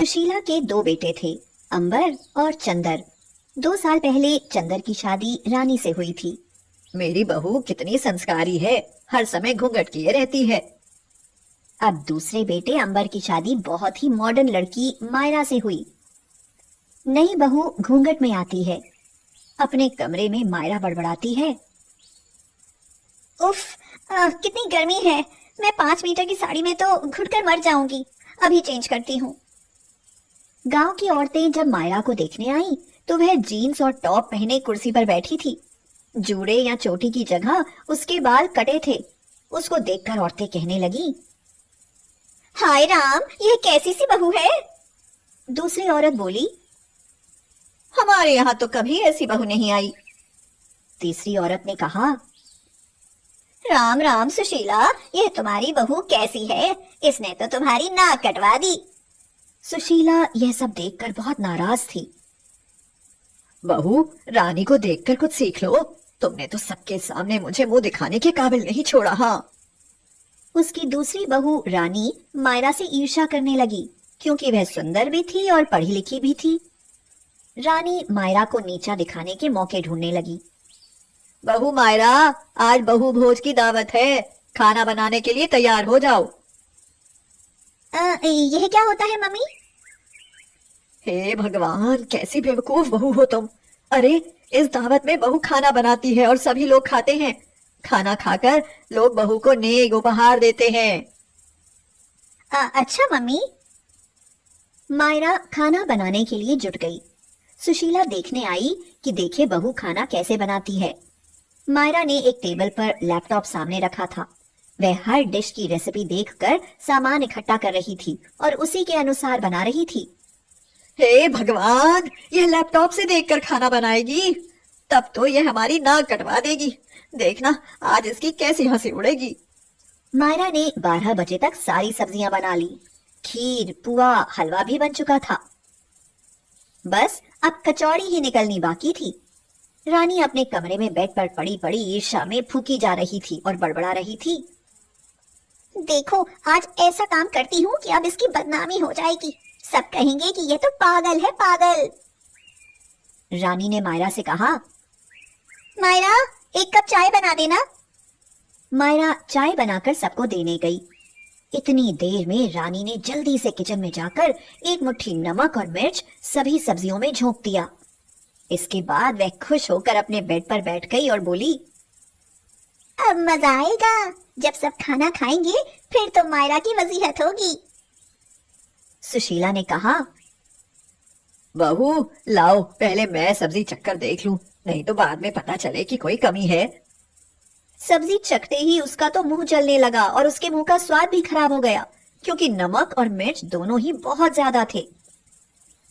सुशीला के दो बेटे थे, अंबर और चंदर। 2 साल पहले चंदर की शादी रानी से हुई थी। मेरी बहू कितनी संस्कारी है, हर समय घूंघट किए रहती है। अब दूसरे बेटे अंबर की शादी बहुत ही मॉडर्न लड़की मायरा से हुई। नई बहू घूंघट में आती है। अपने कमरे में मायरा बड़बड़ाती है, उफ, कितनी गर्मी है। मैं 5 मीटर की साड़ी में तो घुटकर मर जाऊंगी। अभी चेंज करती हूँ। गांव की औरतें जब मायरा को देखने आई तो वह जीन्स और टॉप पहने कुर्सी पर बैठी थी। जूड़े या चोटी की जगह उसके बाल कटे थे। उसको देखकर औरतें कहने लगी, हाय राम, यह कैसी सी बहू है। दूसरी औरत बोली, हमारे यहाँ तो कभी ऐसी बहू नहीं आई। तीसरी औरत ने कहा, राम राम सुशीला, यह तुम्हारी बहू कैसी है, इसने तो तुम्हारी नाक कटवा दी। सुशीला यह सब देखकर बहुत नाराज थी। बहू, रानी को देखकर कुछ सीख लो। तुमने तो सबके सामने मुझे मुंह दिखाने के काबिल नहीं छोड़ा। हाँ। उसकी दूसरी बहू रानी मायरा से ईर्ष्या करने लगी, क्योंकि वह सुंदर भी थी और पढ़ी लिखी भी थी। रानी मायरा को नीचा दिखाने के मौके ढूंढने लगी। बहू मायरा, आज बहू भोज की दावत है, खाना बनाने के लिए तैयार हो जाओ। यह क्या होता है मम्मी? हे भगवान, कैसी बेवकूफ बहू हो तुम। अरे, इस दावत में बहू खाना बनाती है और सभी लोग खाते हैं। खाना खाकर लोग बहू को नेक उपहार देते हैं। अच्छा मम्मी। मायरा खाना बनाने के लिए जुट गई। सुशीला देखने आई कि देखे बहू खाना कैसे बनाती है। मायरा ने एक टेबल पर लैपटॉप सामने रखा था। वह हर डिश की रेसिपी देखकर सामान इकट्ठा कर रही थी और उसी के अनुसार बना रही थी। हे भगवान, यह लैपटॉप से देखकर खाना बनाएगी, तब तो यह हमारी नाक कटवा देगी। देखना आज इसकी कैसी हंसी उड़ेगी। मायरा ने 12 बजे तक सारी सब्जियां बना ली। खीर, पुआ, हलवा भी बन चुका था। बस अब कचौड़ी ही निकलनी बाकी थी। रानी अपने कमरे में बेड पर पड़ी पड़ी ईर्ष्या में फूकी जा रही थी और बड़बड़ा रही थी, देखो, आज ऐसा काम करती हूँ कि अब इसकी बदनामी हो जाएगी। सब कहेंगे कि ये तो पागल है, पागल। रानी ने मायरा से कहा, मायरा, 1 कप चाय बना देना। मायरा चाय बनाकर सबको देने गई। इतनी देर में रानी ने जल्दी से किचन में जाकर एक मुट्ठी नमक और मिर्च सभी सब्जियों में झोंक दिया। इसके बाद वह खुश होकर अपने बेड पर बैठ गई और बोली, अब मजा आएगा। जब सब खाना खाएंगे फिर तो मायरा की वसीयत होगी। सुशीला ने कहा, बहू लाओ, पहले मैं सब्जी चक्कर देख लूं, नहीं तो बाद में पता चले कि कोई कमी है। सब्जी चखते ही उसका तो मुंह जलने लगा और उसके मुंह का स्वाद भी खराब हो गया, क्योंकि नमक और मिर्च दोनों ही बहुत ज्यादा थे।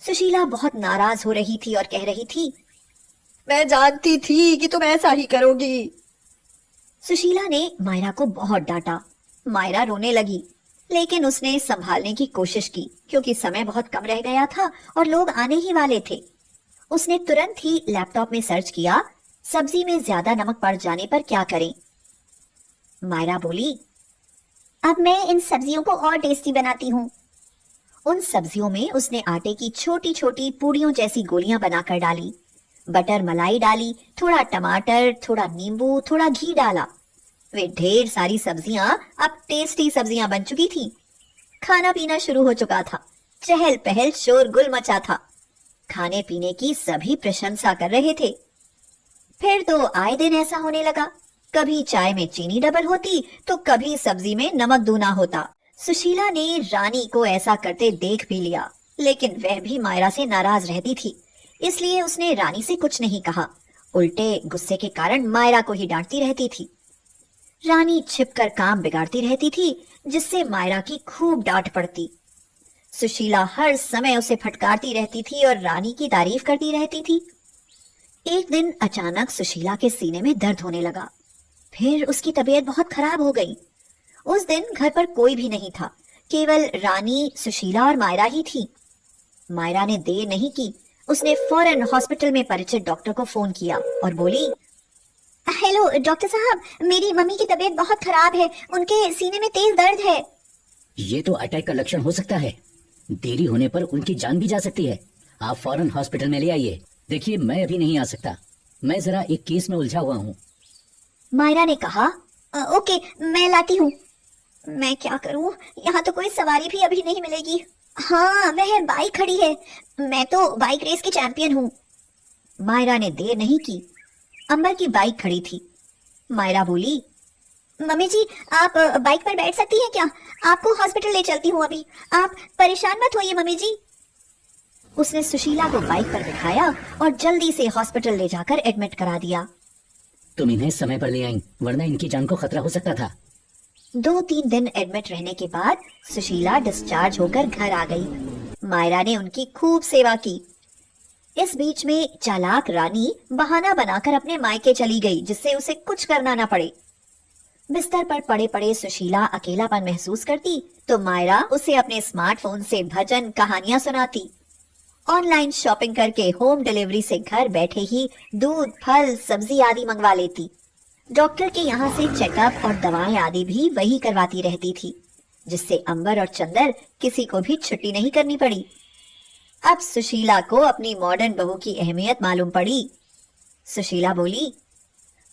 सुशीला बहुत नाराज हो रही थी और कह रही थी, मैं जानती थी कि तुम ऐसा ही करोगी। सुशीला ने मायरा को बहुत डांटा। मायरा रोने लगी, लेकिन उसने संभालने की कोशिश की, क्योंकि समय बहुत कम रह गया था और लोग आने ही वाले थे। उसने तुरंत ही लैपटॉप में सर्च किया, सब्जी में ज्यादा नमक पड़ जाने पर क्या करें। मायरा बोली, अब मैं इन सब्जियों को और टेस्टी बनाती हूँ। उन सब्जियों में उसने आटे की छोटी छोटी पूड़ियों जैसी गोलियां बनाकर डाली, बटर मलाई डाली, थोड़ा टमाटर, थोड़ा नींबू, थोड़ा घी डाला। वे ढेर सारी सब्जियां अब टेस्टी सब्जियां बन चुकी थी। खाना पीना शुरू हो चुका था। चहल पहल, शोरगुल मचा था। खाने पीने की सभी प्रशंसा कर रहे थे। फिर तो आए दिन ऐसा होने लगा, कभी चाय में चीनी डबल होती तो कभी सब्जी में नमक दूना होता। सुशीला ने रानी को ऐसा करते देख भी लिया, लेकिन वह भी मायरा से नाराज रहती थी, इसलिए उसने रानी से कुछ नहीं कहा। उल्टे गुस्से के कारण मायरा को ही डांटती रहती थी। रानी छिपकर काम बिगाड़ती रहती थी, जिससे मायरा की खूब डांट पड़ती। सुशीला हर समय उसे फटकारती रहती थी और रानी की तारीफ करती रहती थी। एक दिन अचानक सुशीला के सीने में दर्द होने लगा। फिर उसकी तबीयत बहुत खराब हो गई। उस दिन घर पर कोई भी नहीं था, केवल रानी, सुशीला और मायरा ही थी। मायरा ने देर नहीं की, उसने फौरन हॉस्पिटल में परिचित डॉक्टर को फोन किया और बोली, हेलो डॉक्टर साहब, मेरी मम्मी की तबीयत बहुत खराब है, उनके सीने में तेज दर्द है। ये तो अटैक का लक्षण हो सकता है। देरी होने पर उनकी जान भी जा सकती है। आप फौरन हॉस्पिटल में ले आइए। देखिए, मैं अभी नहीं आ सकता, मैं जरा एक केस में उलझा हुआ हूँ। मायरा ने कहा, ओके, मैं लाती हूँ। मैं क्या करूँ, यहाँ तो कोई सवारी भी अभी नहीं मिलेगी। हाँ, वह बाइक खड़ी है, मैं तो बाइक रेस की चैंपियन हूँ। मायरा ने देर नहीं की, अंबर की बाइक खड़ी थी। मायरा बोली, मम्मी जी, आप बाइक पर बैठ सकती हैं क्या? आपको हॉस्पिटल ले चलती हूँ अभी, आप परेशान मत होइए मम्मी जी। उसने सुशीला को बाइक पर बिठाया और जल्दी से हॉस्पिटल ले जाकर एडमिट करा दिया। तुम इन्हें समय पर ले आई, वरना इनकी जान को खतरा हो सकता था। 2-3 दिन एडमिट रहने के बाद सुशीला डिस्चार्ज होकर घर आ गई। मायरा ने उनकी खूब सेवा की। इस बीच में चालाक रानी बहाना बनाकर अपने मायके चली गई, जिससे उसे कुछ करना न पड़े। बिस्तर पर पड़े पड़े सुशीला अकेलापन महसूस करती तो मायरा उसे अपने स्मार्टफोन से भजन कहानियां सुनाती। ऑनलाइन शॉपिंग करके होम डिलीवरी से घर बैठे ही दूध, फल, सब्जी आदि मंगवा लेती। डॉक्टर के यहाँ से चेकअप और दवाएं आदि भी वही करवाती रहती थी, जिससे अंबर और चंदर किसी को भी छुट्टी नहीं करनी पड़ी। अब सुशीला को अपनी मॉडर्न बहू की अहमियत मालूम पड़ी। सुशीला बोली,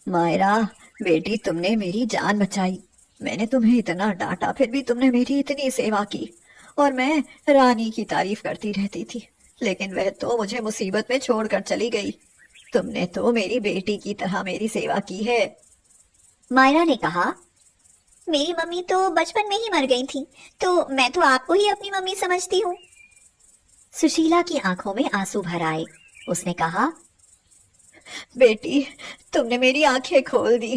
मायरा बेटी, तुमने मेरी जान बचाई। मैंने तुम्हें इतना डांटा, फिर भी तुमने मेरी इतनी सेवा की। और मैं रानी की तारीफ करती रहती थी, लेकिन वह तो मुझे मुसीबत में छोड़कर चली गई। तुमने तो मेरी बेटी की तरह मेरी सेवा की है। मायरा ने कहा, मेरी मम्मी तो बचपन में ही मर गई थी, तो मैं तो आपको ही अपनी मम्मी समझती हूँ। सुशीला की आंखों में आंसू भर आए। उसने कहा, बेटी, तुमने मेरी आंखें खोल दी।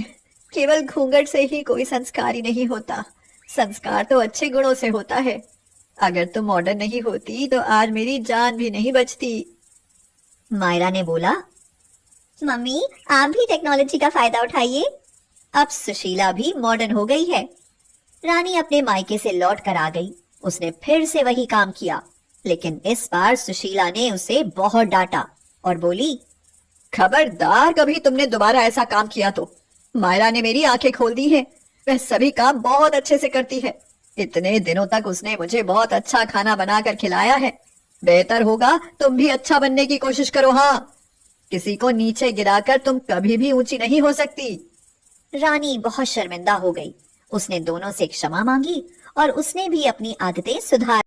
केवल घूंघट से ही कोई संस्कारी नहीं होता, संस्कार तो अच्छे गुणों से होता है। अगर तुम मॉडर्न नहीं होती तो आज मेरी जान भी नहीं बचती। मायरा ने बोला, मम्मी आप भी टेक्नोलॉजी का फायदा उठाइए। अब सुशीला भी मॉडर्न हो गई है। रानी अपने मायके से लौट कर आ गई। उसने फिर से वही काम किया, लेकिन इस बार सुशीला ने उसे बहुत डांटा और बोली, खबरदार, कभी तुमने दोबारा ऐसा काम किया तो। मायरा ने मेरी आंखें खोल दी हैं। वह सभी काम बहुत अच्छे से करती है। इतने दिनों तक उसने मुझे बहुत अच्छा खाना बनाकर खिलाया है। बेहतर होगा तुम भी अच्छा बनने की कोशिश करो। हाँ, किसी को नीचे गिराकर तुम कभी भी ऊंची नहीं हो सकती। रानी बहुत शर्मिंदा हो गई। उसने दोनों से क्षमा मांगी और उसने भी अपनी आदतें सुधार